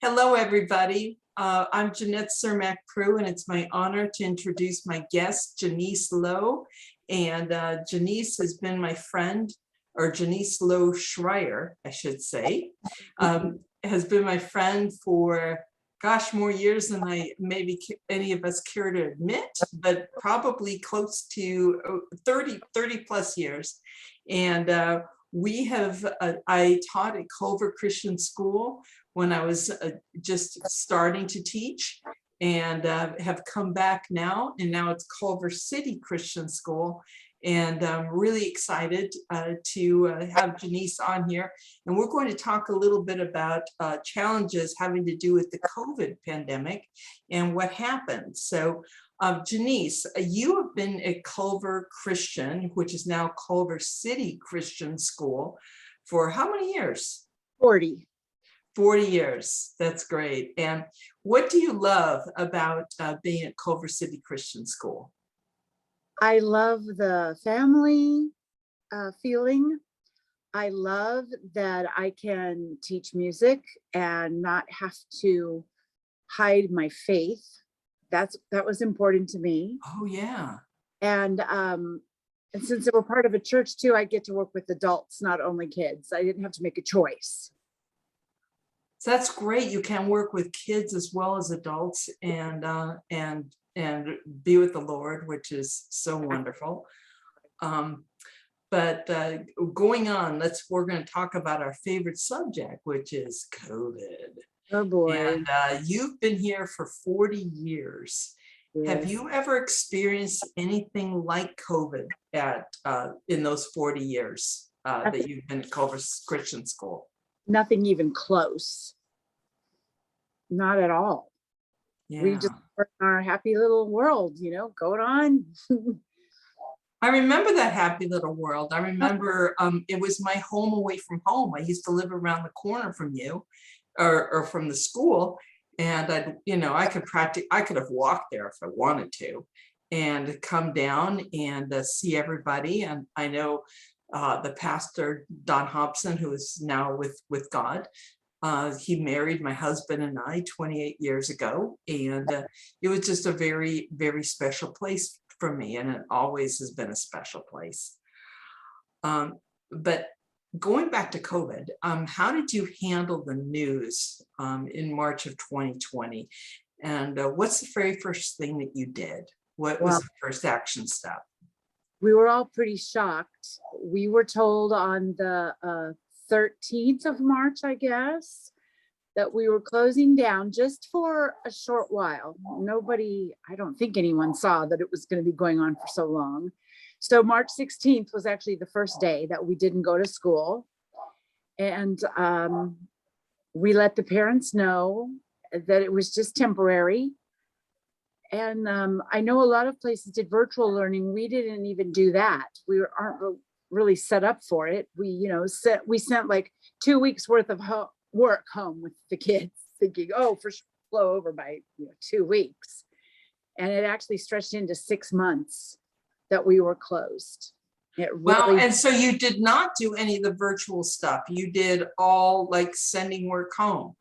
Hello, everybody. I'm Jeannette Prue, and it's my honor to introduce my guest, Janice Lowe. And Janice has been my friend, or Janice Lowe Schreier, I should say, has been my friend for, gosh, more years than maybe any of us care to admit, but probably close to 30 plus years. And I taught at Culver Christian School when I was just starting to teach, and have come back now, and now it's Culver City Christian School. And I'm really excited to have Janice on here. And we're going to talk a little bit about challenges having to do with the COVID pandemic and what happened. So Janice, you have been at Culver Christian, which is now Culver City Christian School, for how many years? 40. 40 years. That's great. And what do you love about being at Culver City Christian School? I love the family feeling. I love that I can teach music and not have to hide my faith. That was important to me. Oh, yeah. And since we're part of a church too, I get to work with adults, not only kids. I didn't have to make a choice. So that's great. You can work with kids as well as adults and be with the Lord, which is so wonderful. But going on, we're going to talk about our favorite subject, which is COVID. Oh boy. And you've been here for 40 years. Yes. Have you ever experienced anything like COVID in those 40 years that you've been at Culver Christian School? Nothing even close. Not at all. Yeah. We just were in our happy little world, going on. I remember that happy little world. I remember it was my home away from home. I used to live around the corner from you or from the school. And I could have walked there if I wanted to and come down and see everybody. And I know the pastor, Don Hobson, who is now with God, he married my husband and I 28 years ago. And it was just a very, very special place for me. And it always has been a special place. But going back to COVID, how did you handle the news in March of 2020? And what's the very first thing that you did? What was the first action step? We were all pretty shocked. We were told on the 13th of March, I guess, that we were closing down just for a short while. I don't think anyone saw that it was going to be going on for so long. So March 16th was actually the first day that we didn't go to school. And we let the parents know that it was just temporary. And I know a lot of places did virtual learning. We didn't even do that. We aren't really set up for it. We sent like 2 weeks worth of work home with the kids, thinking, oh, for sure, blow over by 2 weeks. And it actually stretched into 6 months that we were closed. And so you did not do any of the virtual stuff. You did all like sending work home.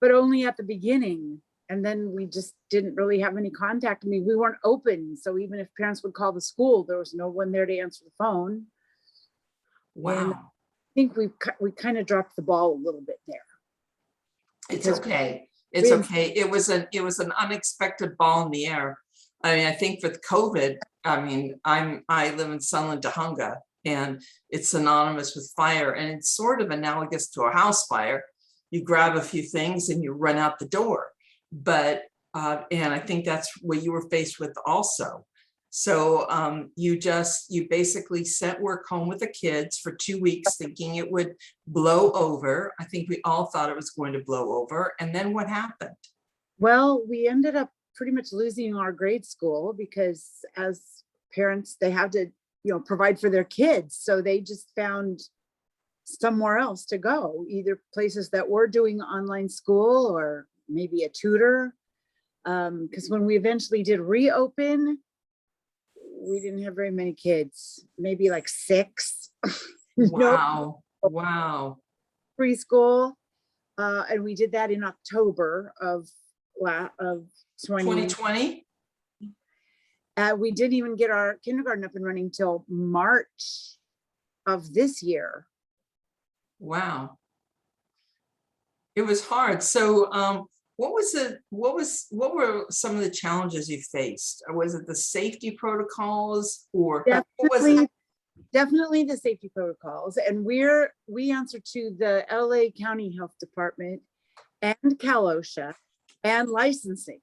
But only at the beginning. And then we just didn't really have any contact. I mean, we weren't open. So even if parents would call the school, there was no one there to answer the phone. Wow. And I think we kind of dropped the ball a little bit there. It's okay. It's okay. It was an unexpected ball in the air. I mean, I think with COVID, I live in Sunland, Tujunga, and it's synonymous with fire, and it's sort of analogous to a house fire. You grab a few things and you run out the door. But and I think that's what you were faced with also. So you basically sent work home with the kids for 2 weeks, thinking it would blow over. I think we all thought it was going to blow over. And then what happened? Well, we ended up pretty much losing our grade school because as parents, they have to, provide for their kids. So they just found somewhere else to go, either places that were doing online school or maybe a tutor. Because when we eventually did reopen, we didn't have very many kids, maybe like 6. Wow. Wow. Preschool. And we did that in October of 20. 2020? We didn't even get our kindergarten up and running till March of this year. Wow. It was hard. So what were some of the challenges you faced? Or was it the safety protocols, or what was it? Definitely the safety protocols. And we answer to the LA County Health Department and Cal OSHA and licensing.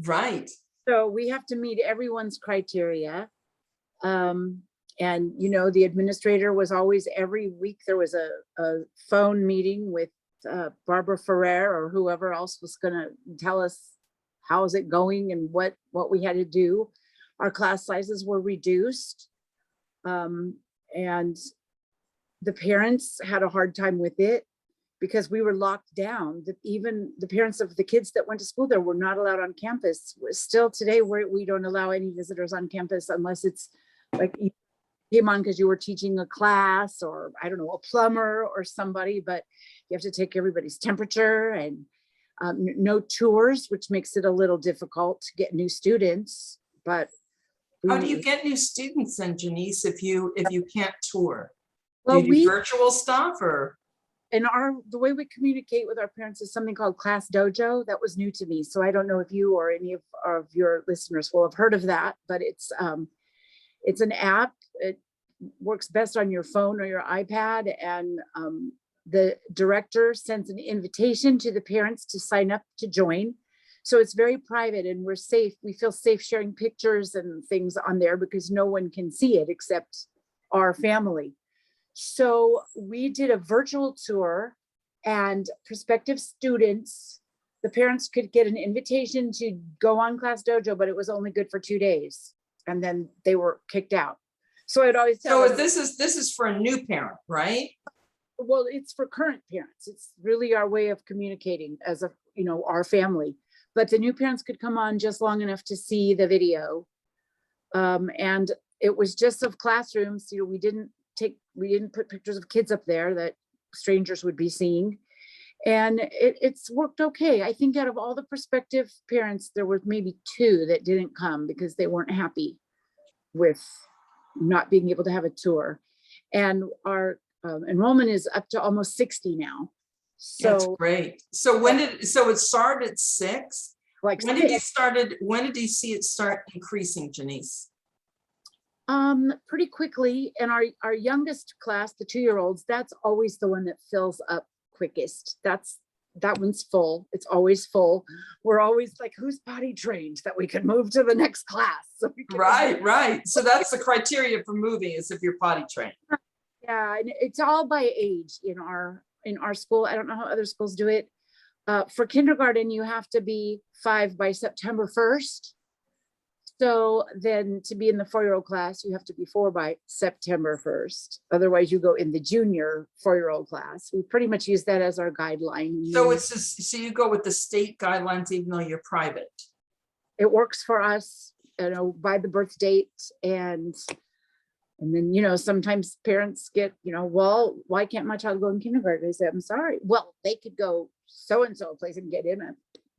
Right. So we have to meet everyone's criteria. And, you know, the administrator was always, every week there was a phone meeting with Barbara Ferrer or whoever else was going to tell us how's it going and what we had to do. Our class sizes were reduced. And the parents had a hard time with it because we were locked down. That even the parents of the kids that went to school there were not allowed on campus. Still today, we don't allow any visitors on campus unless it's like you came on because you were teaching a class, or I don't know, a plumber or somebody, but you have to take everybody's temperature, and no tours, which makes it a little difficult to get new students. But how do you get new students then, Janice, if you can't tour? Well, do you do virtual stuff, or? And the way we communicate with our parents is something called Class Dojo. That was new to me. So I don't know if you or any of your listeners will have heard of that, but it's an app. It works best on your phone or your iPad. And the director sends an invitation to the parents to sign up to join. So it's very private and we're safe. We feel safe sharing pictures and things on there because no one can see it except our family. So we did a virtual tour, and prospective students, the parents could get an invitation to go on Class Dojo, but it was only good for 2 days. And then they were kicked out. So I'd always tell them, this is for a new parent, right? Well, it's for current parents. It's really our way of communicating as our family. But the new parents could come on just long enough to see the video. And it was just of classrooms. We didn't put pictures of kids up there that strangers would be seeing. And it's worked okay. I think out of all the prospective parents, there were maybe 2 that didn't come because they weren't happy with not being able to have a tour. And our enrollment is up to almost 60 now. So that's great. So it started at 6? Like when did you see it start increasing, Janice? Pretty quickly. And our youngest class, the 2-year-olds, that's always the one that fills up quickest. That one's full. It's always full. We're always like, who's potty trained that we could move to the next class? So right. So that's the criteria for moving, is if you're potty trained. Yeah, and it's all by age in our school. I don't know how other schools do it. For kindergarten, you have to be 5 by September 1st. So then to be in the 4-year-old class, you have to be 4 by September 1st. Otherwise you go in the junior 4-year-old class. We pretty much use that as our guideline. So it's just, so you go with the state guidelines, even though you're private. It works for us, by the birth date. And then, sometimes parents get, well, why can't my child go in kindergarten? I say, I'm sorry. Well, they could go so-and-so place and get in.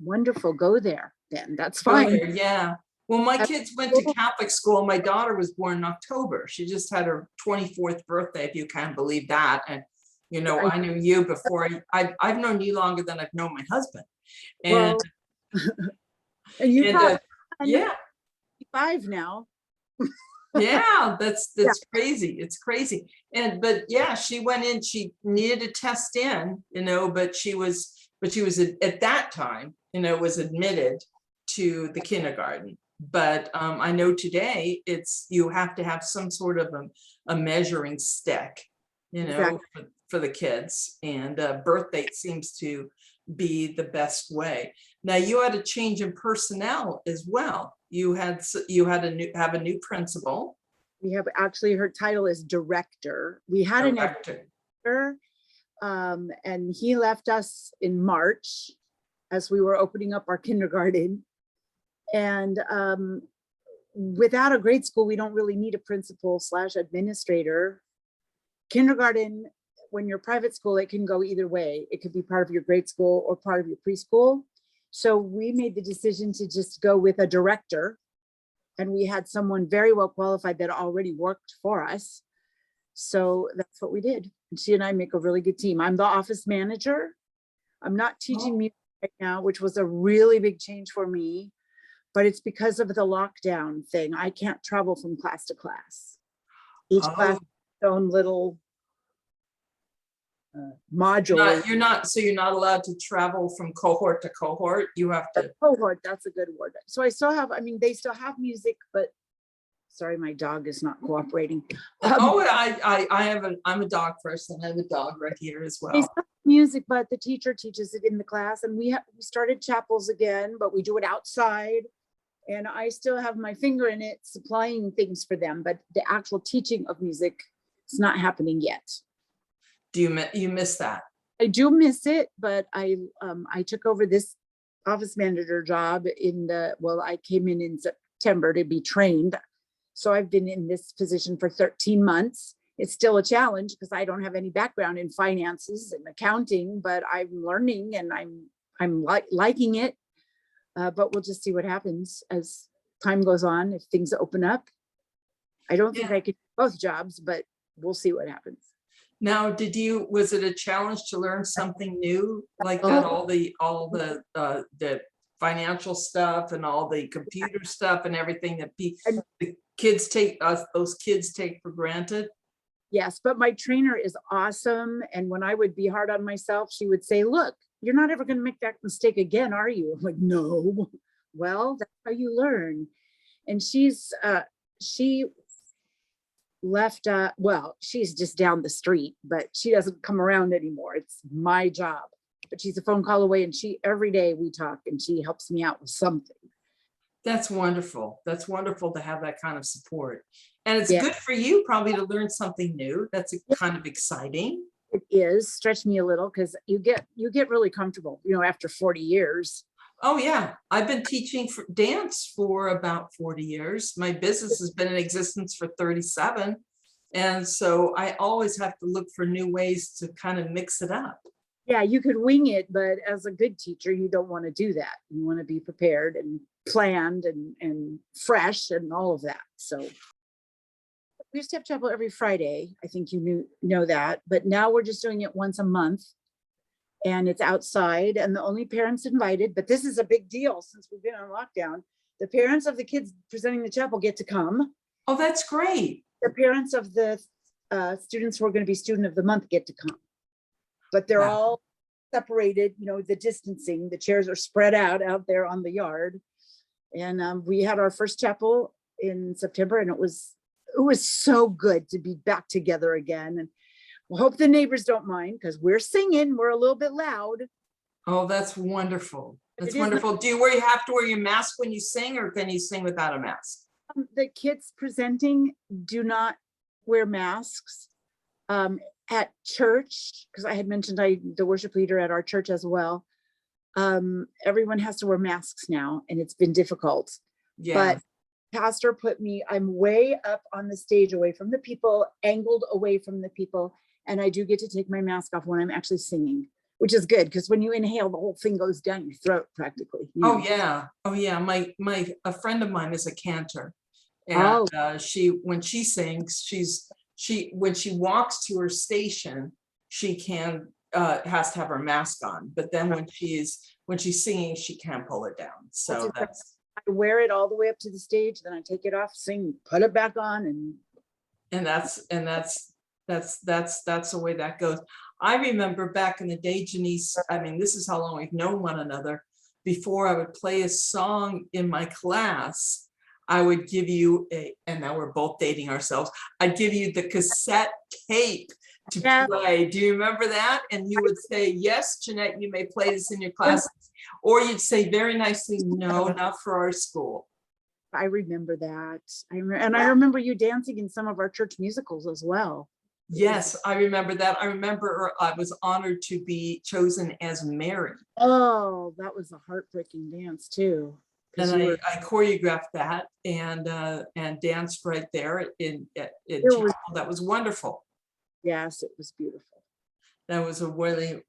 Wonderful, go there. Then that's fine. Yeah. Well, my kids went to Catholic school. My daughter was born in October. She just had her 24th birthday, if you can believe that. And, I knew you before. I've known you longer than I've known my husband. And, and you yeah. 5 now. Yeah, that's crazy. It's crazy. But yeah, she went in, she needed a test in, but she was at that time, was admitted to the kindergarten. But I know today you have to have some sort of a measuring stick, exactly. for the kids, and birth date seems to be the best way. Now you had a change in personnel as well. You have a new principal. We have actually, her title is director. We had an editor, and he left us in March as we were opening up our kindergarten. And without a grade school, we don't really need a principal / administrator. Kindergarten, when you're private school, it can go either way. It could be part of your grade school or part of your preschool. So we made the decision to just go with a director. And we had someone very well qualified that already worked for us. So that's what we did. And she and I make a really good team. I'm the office manager. I'm not teaching music right now, which was a really big change for me, but it's because of the lockdown thing. I can't travel from class to class. Each class has its own little module. So you're not allowed to travel from cohort to cohort. You have to. Cohort, that's a good word. So I still have, I mean, they still have music, but sorry, my dog is not cooperating. I'm a dog person. I have a dog right here as They well. still have music, but the teacher teaches it in the class, and we started chapels again, but we do it outside. And I still have my finger in it, supplying things for them, but the actual teaching of music is not happening yet. Do you miss that? I do miss it, but I took over this office manager job I came in September to be trained. So I've been in this position for 13 months. It's still a challenge because I don't have any background in finances and accounting, but I'm learning and I'm liking it. But we'll just see what happens as time goes on, if things open up. I don't think I could do both jobs, but we'll see what happens. Now, was it a challenge to learn something new like that? All the financial stuff and all the computer stuff and everything that the kids take for granted? Yes, but my trainer is awesome. And when I would be hard on myself, she would say, look, you're not ever going to make that mistake again, are you? I'm like, no. Well, that's how you learn. And she left, she's just down the street, but she doesn't come around anymore. It's my job, but she's a phone call away, and every day we talk and she helps me out with something. That's wonderful. That's wonderful to have that kind of support. And it's good for you probably to learn something new. That's kind of exciting. It is. Stretch me a little because you get really comfortable, after 40 years. Oh yeah. I've been teaching dance for about 40 years. My business has been in existence for 37. And so I always have to look for new ways to kind of mix it up. Yeah, you could wing it, but as a good teacher, you don't want to do that. You want to be prepared and planned and fresh and all of that. So we used to have chapel every Friday. I think you know that, but now we're just doing it once a month, and it's outside and the only parents invited. But this is a big deal since we've been on lockdown. The parents of the kids presenting the chapel get to come. Oh, that's great. The parents of the students who are going to be student of the month get to come. But they're all separated, the distancing, the chairs are spread out there on the yard. And we had our first chapel in September, and it was so good to be back together again. And we'll hope the neighbors don't mind because we're singing, we're a little bit loud. Oh, that's wonderful. That's wonderful. Do you have to wear your mask when you sing, or can you sing without a mask? The kids presenting do not wear masks. At church, because I had mentioned the worship leader at our church as well. Everyone has to wear masks now, and it's been difficult. Yeah. But pastor I'm way up on the stage away from the people, angled away from the people. And I do get to take my mask off when I'm actually singing, which is good because when you inhale, the whole thing goes down your throat practically. Oh yeah. A friend of mine is a cantor. And when she sings, when she walks to her station, she has to have her mask on, but then when she's singing, she can't pull it down. So I wear it all the way up to the stage, then I take it off, sing, put it back on, and that's the way that goes. I remember back in the day, Janice, I mean, this is how long we've known one another. Before I would play a song in my class, I would give you and now we're both dating ourselves, I'd give you the cassette tape to play. Do you remember that? And you would say, yes, Jeanette, you may play this in your class. Or you'd say very nicely, no, not for our school. I remember that. I remember you dancing in some of our church musicals as well. Yes, I remember that. I remember I was honored to be chosen as Mary. Oh, that was a heartbreaking dance too. And I choreographed that and danced right there in chapel. That was wonderful. Yes, it was beautiful. That was a really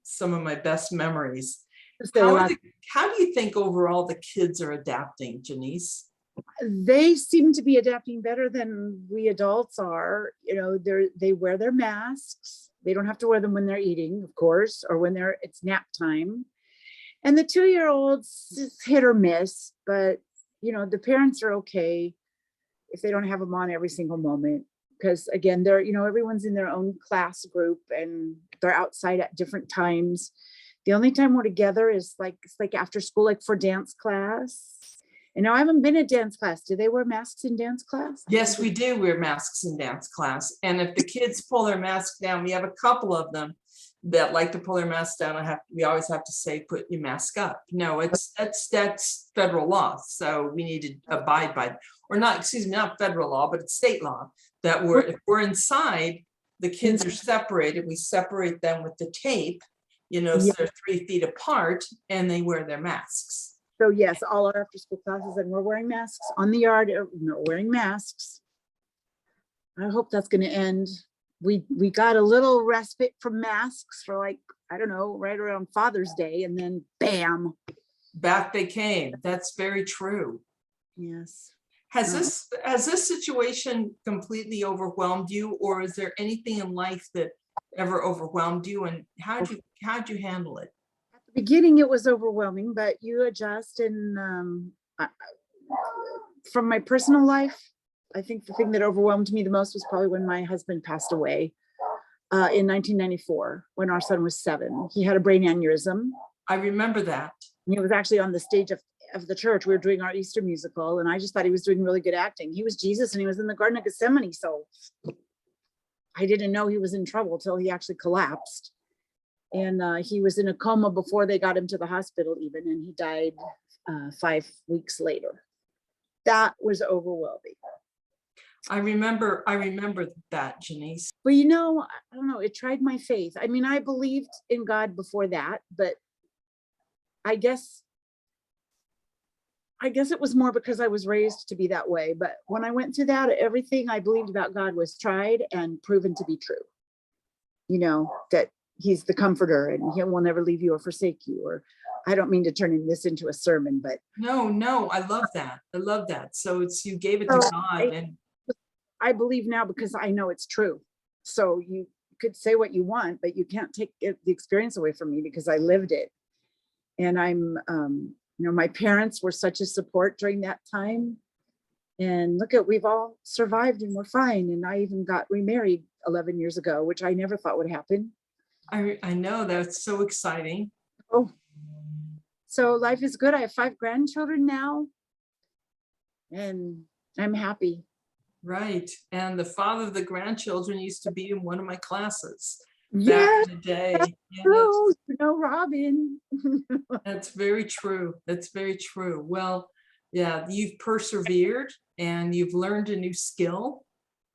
some of my best memories. Say a lot. How do you think overall the kids are adapting, Janice? They seem to be adapting better than we adults are. You know, they wear their masks. They don't have to wear them when they're eating, of course, or when it's nap time. And the 2-year-olds is hit or miss, but you know, the parents are okay if they don't have them on every single moment. Because again, they're, you know, everyone's in their own class group and they're outside at different times. The only time we're together is it's like after school, like for dance class. And now I haven't been at dance class. Do they wear masks in dance class? Yes, we do wear masks in dance class. And if the kids pull their masks down, we have a couple of them that like to pull their masks down. We always have to say, put your mask up. No, that's federal law. So we need to abide by, or not, excuse me, not federal law, but it's state law that if we're inside, the kids are separated. We separate them with the tape, you know, so they're 3 feet apart and they wear their masks. So yes, all our after school classes, and we're wearing masks on the yard, we're wearing masks. I hope that's going to end. We got a little respite from masks for like, I don't know, right around Father's Day, and then bam. Back they came. That's very true. Yes. Has this situation completely overwhelmed you, or is there anything in life that ever overwhelmed you, and how'd you handle it? At the beginning, it was overwhelming, but you adjust. And from my personal life, I think the thing that overwhelmed me the most was probably when my husband passed away in 1994, when our son was 7. He had a brain aneurysm. I remember that. He was actually on the stage of the church. We were doing our Easter musical, and I just thought he was doing really good acting. He was Jesus, and he was in the Garden of Gethsemane. So I didn't know he was in trouble till he actually collapsed. And he was in a coma before they got him to the hospital even, and he died 5 weeks later. That was overwhelming. I remember that, Janice. But you know, I don't know, it tried my faith. I mean, I believed in God before that, but I guess it was more because I was raised to be that way. But when I went through that, everything I believed about God was tried and proven to be true. You know, that he's the comforter and he will never leave you or forsake you. Or I don't mean to turn this into a sermon, but no, I love that. I love that. So you gave it to God, and I believe now because I know it's true. So you could say what you want, but you can't take the experience away from me because I lived it. And I'm, you know, my parents were such a support during that time. And we've all survived and we're fine. And I even got remarried 11 years ago, which I never thought would happen. I know, that's so exciting. Oh, so life is good. I have 5 grandchildren now, and I'm happy. Right. And the father of the grandchildren used to be in one of my classes back Yes, in the day. that's Yeah, true. You know, Robin. that's very true. That's very true. Well, yeah, you've persevered and you've learned a new skill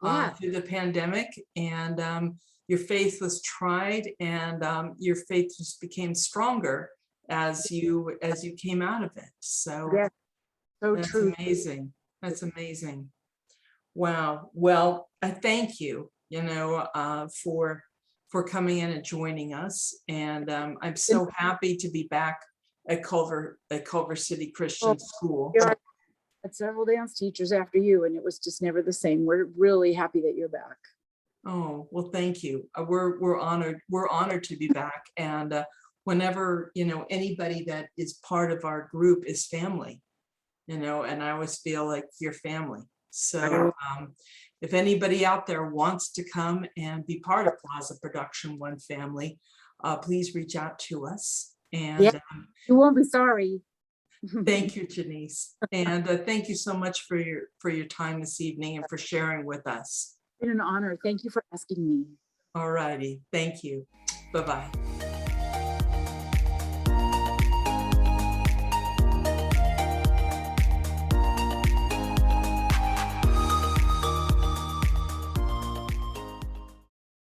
through the pandemic, and your faith was tried, and your faith just became stronger as you came out of it. So Yes, so that's true. amazing. That's amazing. Wow. Well, I thank you, for coming in and joining us. And I'm so happy to be back at Culver City Christian School. I had several dance teachers after you, and it was just never the same. We're really happy that you're back. Oh, well, thank you. We're honored. We're honored to be back. And whenever, anybody that is part of our group is family, and I always feel like you're family. So if anybody out there wants to come and be part of Plaza Production One Family, please reach out to us. And you won't be sorry. Thank you, Janice. And thank you so much for your time this evening and for sharing with us. It's been an honor. Thank you for asking me. All righty. Thank you. Bye-bye.